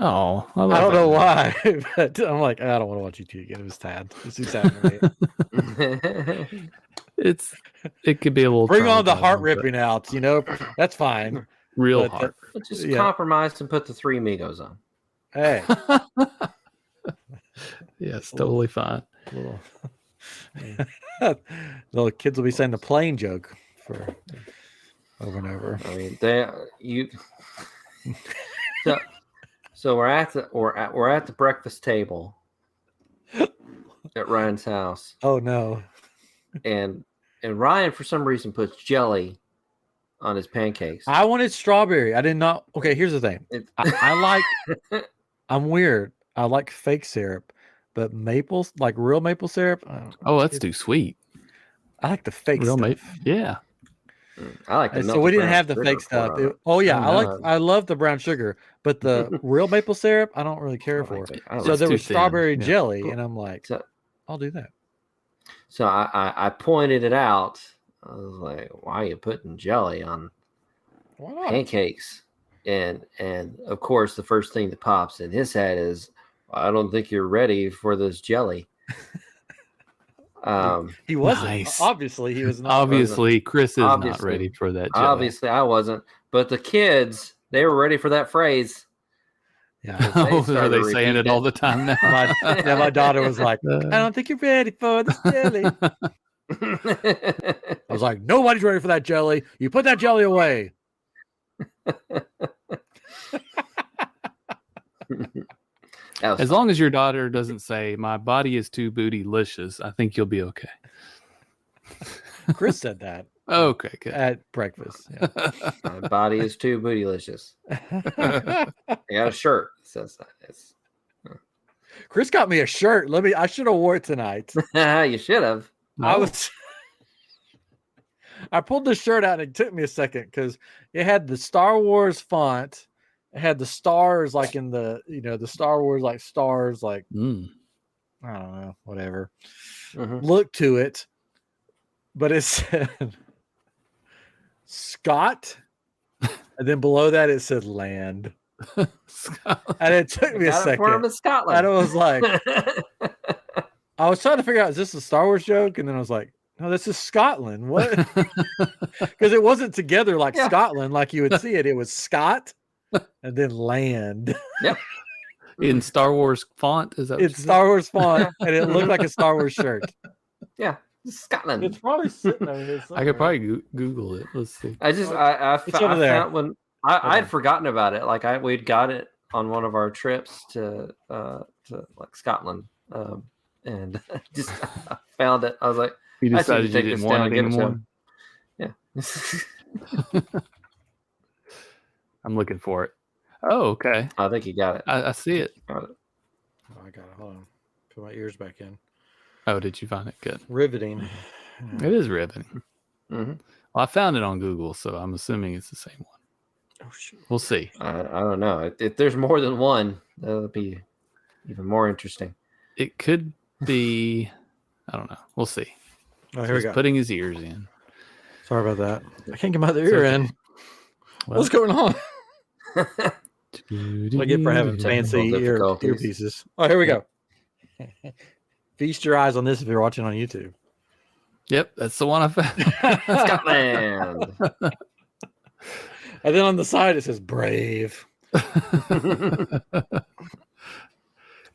Oh, I don't know why, but I'm like, I don't want to watch E.T. again. It was sad. It's too sad for me. It could be a little. Bring on the traumatizing, heart but ripping out. That's fine. Real But, heart. Just Yeah. compromise and put the Three Amigos on. Hey, Yes, totally fine. little, little kids will be saying the plane joke for over and over. I mean, So we're at the breakfast table at Ryan's house, Oh no. and Ryan for some reason puts jelly on his pancakes. I wanted strawberry. I did not. Okay, here's the thing. I like. I'm weird. I like fake syrup, but like real maple syrup. Oh, that's too sweet. I like the fake Real stuff. maple. Yeah. I like the And so melted we didn't brown have the sugar fake poured stuff. on it. I love the brown sugar, but the real maple syrup I don't really care for. I So like there too was thin. strawberry Yeah. jelly, and I'm like, So- I'll do that. So I pointed it out. I was like, "Why are you putting jelly on Why not? pancakes?" And of course, the first thing that pops in his head is, "I don't think you're ready for this jelly." He wasn't. Nice. Obviously, he was not. Obviously, Chris is not Obviously. ready for that jelly. Obviously, I wasn't, but the kids, they were ready for that phrase. Yeah. Oh, are started they saying it repeating all the time now? My daughter was like, I don't think you're ready for this jelly. I was like, nobody's ready for that jelly. You put that jelly away. As long as your daughter doesn't say, "My body is too bootylicious," I think you'll be okay. Chris said that Okay, good. at breakfast. Yeah. My body is too bootylicious. I got a shirt that says that. Chris got me a shirt. I should have wore it tonight. You should have. I pulled the shirt out and it took me a second because it had the Star Wars font. It had the stars like in the Star Wars like stars like Mm. I don't know, whatever. Mhm. Looked to it, but it said Scott, and then below that it said land. And it took me a Got it for him second. in Scotland. And I was like, I was trying to figure out, is this a Star Wars joke? And then I was like, no, this is Scotland. What? Because it wasn't together like Yeah. Scotland, like you would see it. It was Scott and then land. Yep. In Star Wars font, is that what It's you said? Star Wars font, and it looked like a Star Wars shirt. Yeah. Scotland. It's probably sitting over here I somewhere. could probably Google it. Let's see. I just It's over there. found when I'd forgotten about it. Like we'd got it on one of our trips to like Scotland, and just I found it. I was like, You I should decided you take didn't this want down it and give it to anymore. him. Yeah. I'm looking for it. Oh, okay. I think you got it. I see it. Got it. Oh, I got it. Hold on. Put my ears back in. Oh, did you find it? Good. Riveting. It is riveting. Mm-hmm. Well, I found it on Google, so I'm assuming it's the same one. Oh, shoot. We'll see. I don't know. If there's more than one, that'll be even more interesting. It could be. I don't know. We'll see. Oh, here we He's go. putting his ears in. Sorry about that. I can't get my other ear in. Well, What's going on? What I get for having fancy difficulties. earpieces. Oh, here we go. Feast your eyes on this if you're watching on YouTube. Yep, that's the one I found. Scotland. And then on the side it says brave. It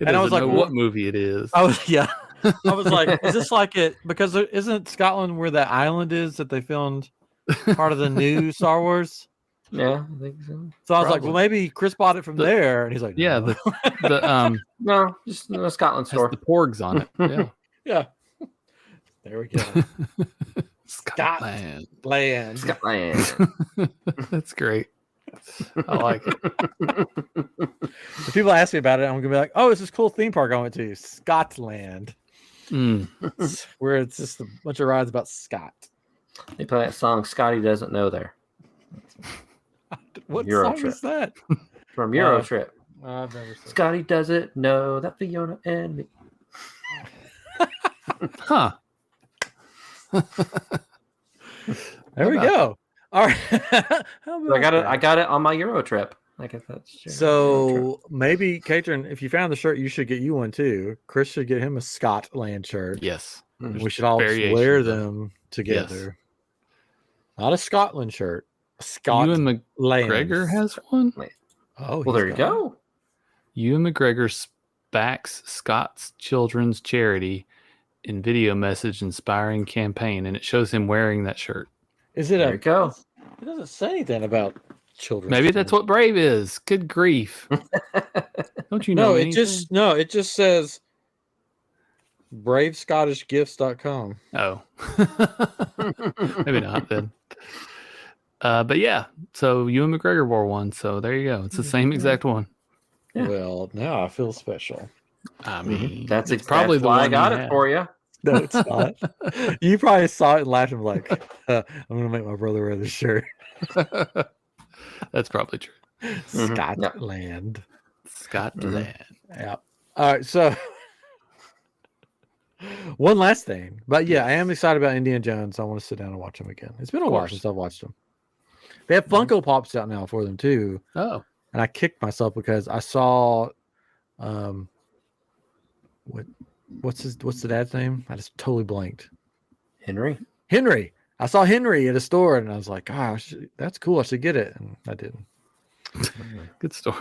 And I was doesn't like, know what- what movie it is. I was I was like, is this like it? Because isn't Scotland where that island is that they filmed part of the new Star Wars? Yeah, I think so. So I was like, Probably. well, maybe Chris bought it from there, and he's like, Yeah, no. the No, just a Scotland has store. the porgs on it. Yeah. Yeah. There we go. Scotland. Land. Scotland. That's great. I like it. If people ask me about it, I'm gonna be like, "Oh, it's this cool theme park I went to, Scotland, Mm. where it's just a bunch of rides about Scott." They play that song Scotty Doesn't Know There What Euro song trip. is that? from Euro Trip. I've never seen. Scotty doesn't know that Fiona and me. Huh. There we How about go. All right. How So I got about it. that? I got it on my Euro Trip. I guess that's true. So maybe Catron, if you found the shirt, you should get you one too. Chris should get him a Scotland shirt. Yes. Mhm. We should all just variations wear of them together. Not a Scotland shirt. A Scotland. Ewan McGregor has one. Oh, Well, there you go. Ewan McGregor backs Scott's children's charity in video message inspiring campaign, and it shows him wearing that shirt. Is it There you go. It doesn't say anything about children. Maybe that's what Brave is. Good grief! Don't you know? No, it anything? just says bravescottishgifts.com. Oh, maybe not then. But yeah, so Ewan McGregor wore one, so there you go. It's the same exact one. Yeah. Well, now I feel special. I mean, That's it's probably the why one I got you it have. for you. No, it's not. You probably saw it and laughed and was like, I'm gonna make my brother wear this shirt. That's probably true. Mhm. Scotland. Scotland. Yeah. All right. So one last thing, but yeah, I am excited about Indiana Jones. I want to sit down and watch them again. It's been a while course. since I've watched them. They have Funko Pops out now for them too, Oh, and I kicked myself because I saw, what's the dad's name? I just totally blanked. Henry. Henry. I saw Henry at a store, and I was like, "Gosh, that's cool. I should get it." And I didn't. good story.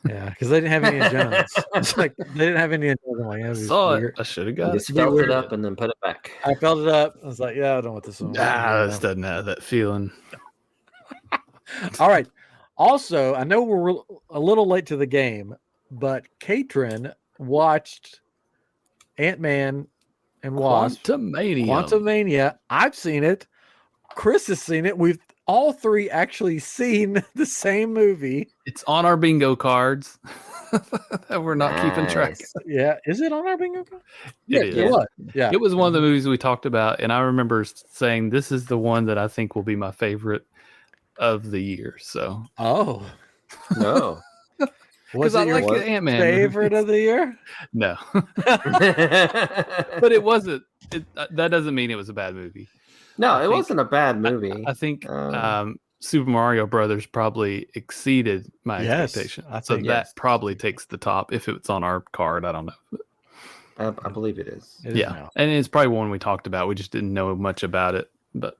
Yeah, because they didn't have any Jones. It's like they didn't have any Jones. I'm like, "That was Saw weird." it. I should have You got it. just felt weird. it up and then put it back. I felt it up. I was like, "Yeah, I don't want this one." This doesn't have that feeling. All right. Also, I know we're a little late to the game, but Catron watched Antman and Wasp. Quantumania. I've seen it. Chris has seen it. We've all three actually seen the same movie. It's on our bingo cards that we're not keeping track. Nice. Yeah. Is it on our bingo card? It is. It was. Yeah. It was one of the movies we talked about, and I remember saying this is the one that I think will be my favorite of the year. So Oh. No. Was I it your like the Ant-Man favorite movies. of the year? No, but it wasn't. That doesn't mean it was a bad movie. No, I it think- wasn't a bad movie. I think Um, Super Mario Brothers probably exceeded my Yes, expectation. I So think that yes. probably takes the top if it's on our card. I don't know. I believe it is. It is Yeah, now. and it's probably one we talked about. We just didn't know much about it. But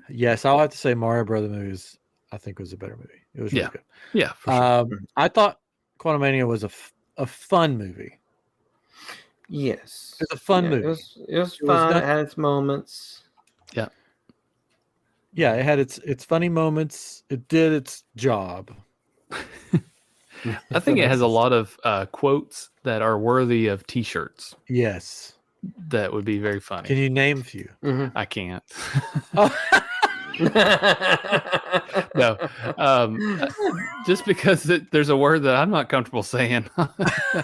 Yes, I'll have to say Mario Brothers movies, I think, was a better movie. It was really Yeah. good. yeah, for sure. I thought Quantumania was a fun movie. Yes. It's a fun Yeah, movie. It was It was fun. done- It had its moments. Yeah, it had its funny moments. It did its job. I think it has a lot of quotes that are worthy of T-shirts. Yes. That would be very funny. Can you name a few? Mhm. I can't. Oh, No, just because there's a word that I'm not comfortable saying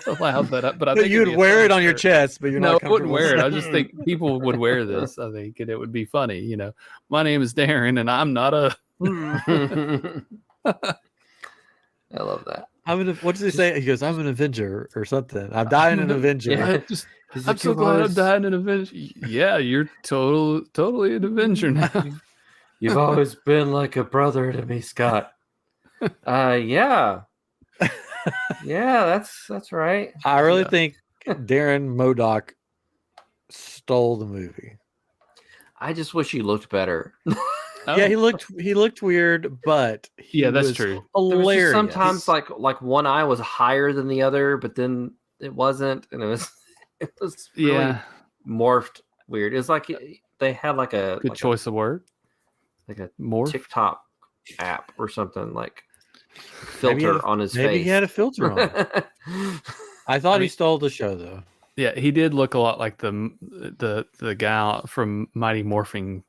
aloud, but I but think you'd it'd be a wear funny it on your shirt. chest, but you're No, not I wouldn't comfortable wear it. I saying- just think people would wear this. I think, and it would be funny. You know, my name is Darren, and I'm not a. I love that. what does he say? He goes, "I'm an Avenger" or something. I'm dying an Avenger. Yeah. I'm so glad I'm dying an Avenger. Yeah, you're totally an Avenger now. You've always been like a brother to me, Scott. Yeah. Yeah, that's right. I really Yeah. think Darren Modoc stole the movie. I just wish he looked better. Oh, Yeah, he looked weird, but he Yeah, that's was true. There was hilarious. just sometimes like one eye was higher than the other, but then it wasn't, and it was really yeah. morphed weird. It's like they had like a Good choice of word. like a More. TikTok app or something, like Maybe he filter had- on his maybe face. he had a filter on. I thought he stole the show though. Yeah, he did look a lot like the gal from Mighty Morphing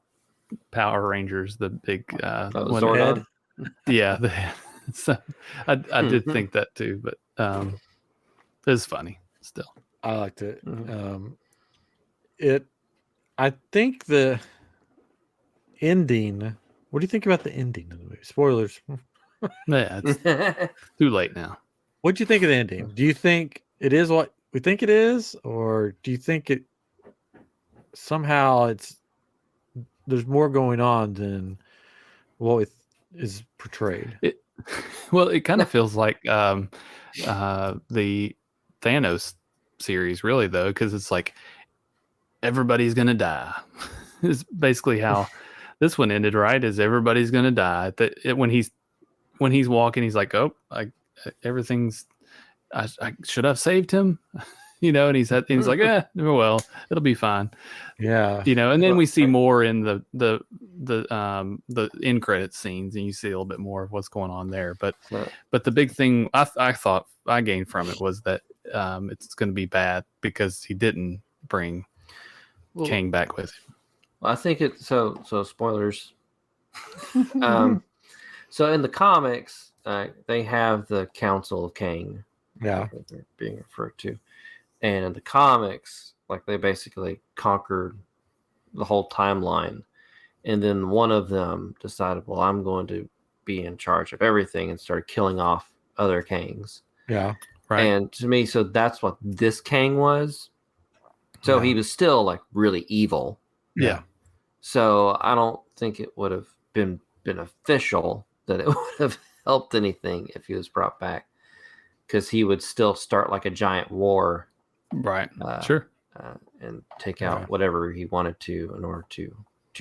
Power Rangers, the big one. Zordon. Yeah, so I did think that too, but it was funny still. I liked it. Mhm. I think the ending. What do you think about the ending of the movie? Spoilers. Yeah, it's too late now. What do you think of the ending? Do you think it is what we think it is, or do you think it somehow there's more going on than what is portrayed? Well, it kind of feels like the Thanos series, really, though, because it's like everybody's gonna die. Is basically how this one ended, right? Is everybody's gonna die? When he's walking, he's like, "Oh, everything's. I should have saved him." You know, and he's like, well, it'll be fine. Yeah. You know, and then we see more in the end credit scenes, and you see a little bit more of what's going on there. But the big thing I thought I gained from it was that it's going to be bad because he didn't bring Kang back with him. Well, I think it's so spoilers. So in the comics, they have the Council of Kang. Yeah. That they're being referred to. And in the comics, like they basically conquered the whole timeline. And then one of them decided, well, I'm going to be in charge of everything, and started killing off other Kangs. Yeah. Right. And to me, so that's what this Kang was. So Yeah. he was still like really evil. Yeah. So I don't think it would have been beneficial, that it would have helped anything if he was brought back, because he would still start like a giant war. Right. Sure. And take out whatever he wanted to in order to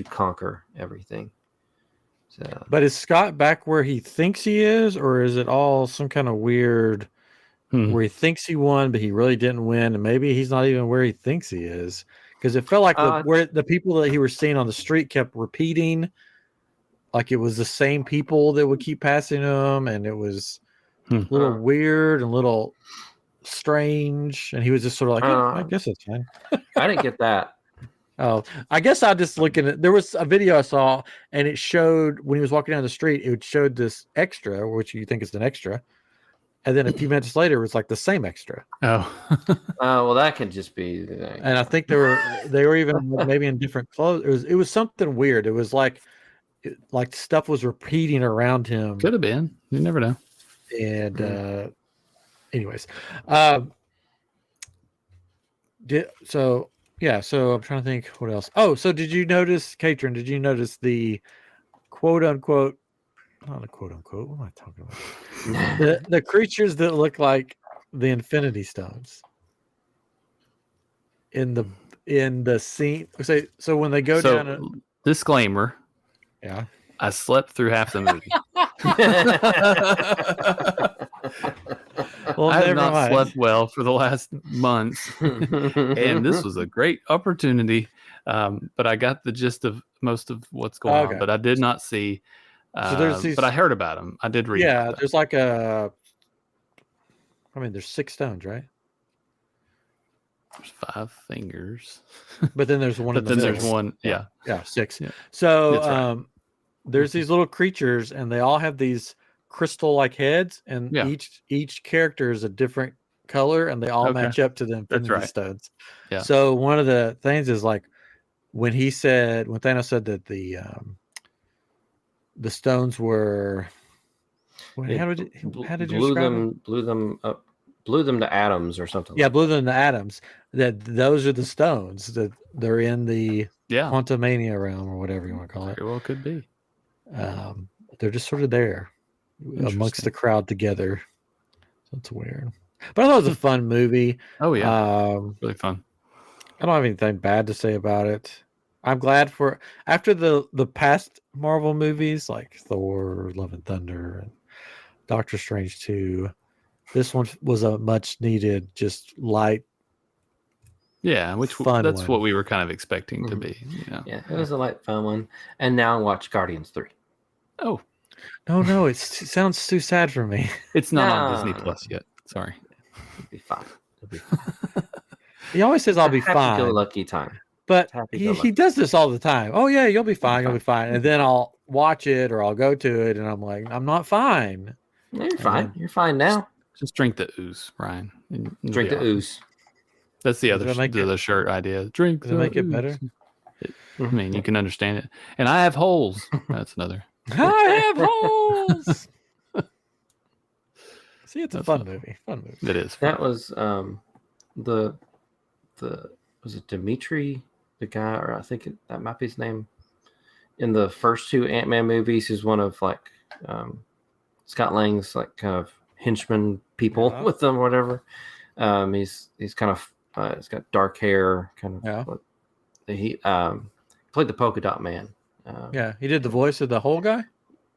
conquer everything. So, But is Scott back where he thinks he is, or is it all some kind of weird where he thinks he won, but he really didn't win, and maybe he's not even where he thinks he is? Because it felt like where the people that he was seeing on the street kept repeating, like it was the same people that would keep passing him, and it was a little weird and a little strange, and he was just sort of like, I guess it's fine. I didn't get that. Oh, I guess I just looking at, there was a video I saw, and it showed when he was walking down the street, it showed this extra, which you think is an extra, and then a few minutes later it was like the same extra. Oh. Well, that could just be. And I think they were even maybe in different clothes. It was something weird. It was like stuff was repeating around him. Could have been. You never know. And anyways, so I'm trying to think what else. Oh, so did you notice, Catron? Did you notice the quote unquote? Not a quote unquote. What am I talking about? the creatures that look like the Infinity Stones in the scene. So when they go down. Disclaimer. Yeah. I slept through half the movie. Well, I have not slept well for the last month, and this was a great opportunity. But I got the gist of most of what's going on, but I did not see. So there's these, but I heard about them. I did read. Yeah, there's like there's 6 stones, right? There's 5 fingers, but then there's one. But then there's one. Yeah, 6. Yeah. So right. There's these little creatures, and they all have these crystal-like heads, and each character is a different color, and they all match up to the Infinity Stones. Yeah. So one of the things is like when Thanos said that the stones were. How did you blew them to atoms or something? Yeah, blew them to atoms. That those are the stones that they're in the Quantumania realm or whatever you want to call it. Very well, could be. They're just sort of there amongst the crowd together. So it's weird. But I thought it was a fun movie. Oh yeah, really fun. I don't have anything bad to say about it. I'm glad after the past Marvel movies like Thor, Love and Thunder, and Doctor Strange 2. This one was a much needed, just light. Yeah, that's what we were kind of expecting to be. Yeah, it was a light, fun one. And now watch Guardians 3. Oh. No, it sounds too sad for me. It's not on Disney Plus yet. Sorry. It'll be fine. He always says I'll be fine. Happy-go-lucky time. But he does this all the time. Oh yeah, you'll be fine. You'll be fine. And then I'll watch it or I'll go to it and I'm like, I'm not fine. No, you're fine. You're fine now. Just drink the ooze, Ryan. Drink the ooze. That's the other shirt idea. Drink the make it better. I mean, you can understand it. And I have holes. That's another. I have holes. See, it's a fun movie. It is. That was the was it Dimitri, the guy, or I think that might be his name. In the first 2 Ant-Man movies, he's one of like Scott Lang's like kind of henchman people with them or whatever. He's kind of he's got dark hair, kind of. He played the Polka Dot Man. He did the voice of the whole guy.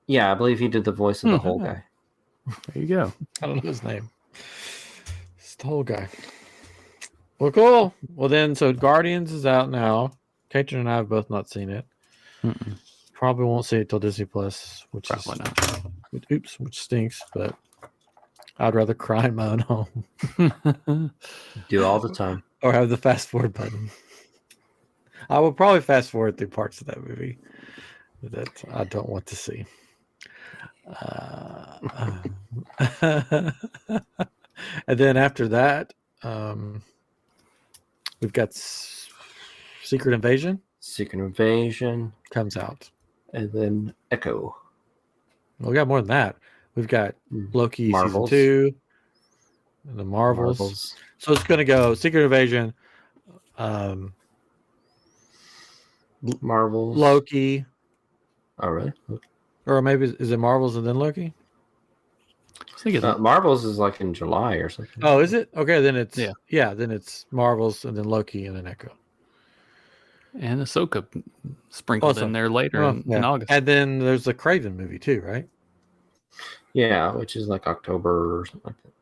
Yeah, I believe he did the voice of the whole guy. There you go. I don't know his name. It's the whole guy. Well, cool. Well, then, so Guardians is out now. Catron and I have both not seen it. Probably won't see it till Disney Plus, which stinks. But I'd rather cry in my own home. Do all the time, or have the fast forward button. I will probably fast forward through parts of that movie that I don't want to see. And then after that, we've got Secret Invasion. Secret Invasion comes out, and then Echo. Well, we got more than that. We've got Loki Season 2, and the Marvels. So it's going to go Secret Invasion, Marvels, Loki. Oh, really? Or maybe is it Marvels and then Loki? I think Marvels is like in July or something. Oh, is it? Okay, then it's then it's Marvels and then Loki and then Echo. And Ahsoka sprinkled in there later in August. And then there's the Craven movie too, right? Yeah, which is like October or something like that.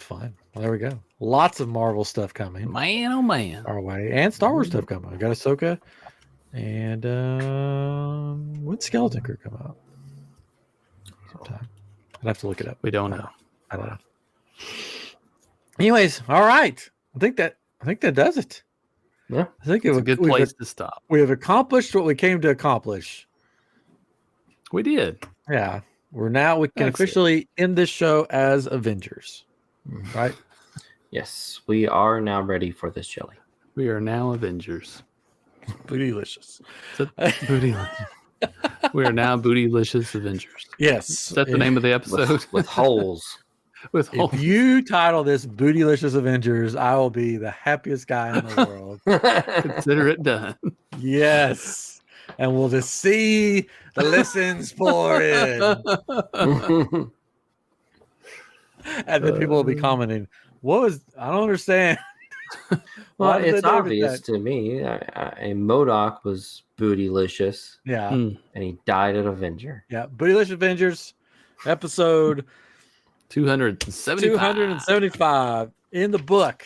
Fine. Well, there we go. Lots of Marvel stuff coming. Man, oh man. Our way. And Star Wars stuff coming. We got Ahsoka. And when's Skeleton Crew come out? Sometime. I'd have to look it up. We don't know. I don't know. Anyways, all right. I think that does it. Yeah. I think it's a good place to stop. We have accomplished what we came to accomplish. We did. Yeah. We can officially end this show as Avengers. Right? Yes. We are now ready for this jelly. We are now Avengers. Bootylicious. Bootylicious. We are now Bootylicious Avengers. Yes. Is that the name of the episode? With holes. With If you title this Bootylicious Avengers, I will be the happiest guy in the world. consider it done. Yes. And we'll just see the listens pour in. And then people will be commenting, I don't understand. Well, Why did it's they name it obvious that? to me. A MODOK was bootylicious, Yeah. Mm, and he died at Avenger. Yeah. Bootylicious Avengers, episode 275. 275 in the book.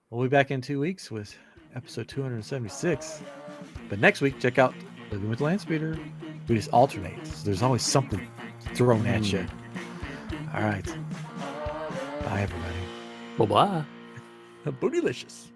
We'll be back in 2 weeks with episode 276. But next week, check out Living with Landspeeder. We just alternate. So there's always something thrown at you. All right. Bye, everybody. Bye-bye. Bootylicious.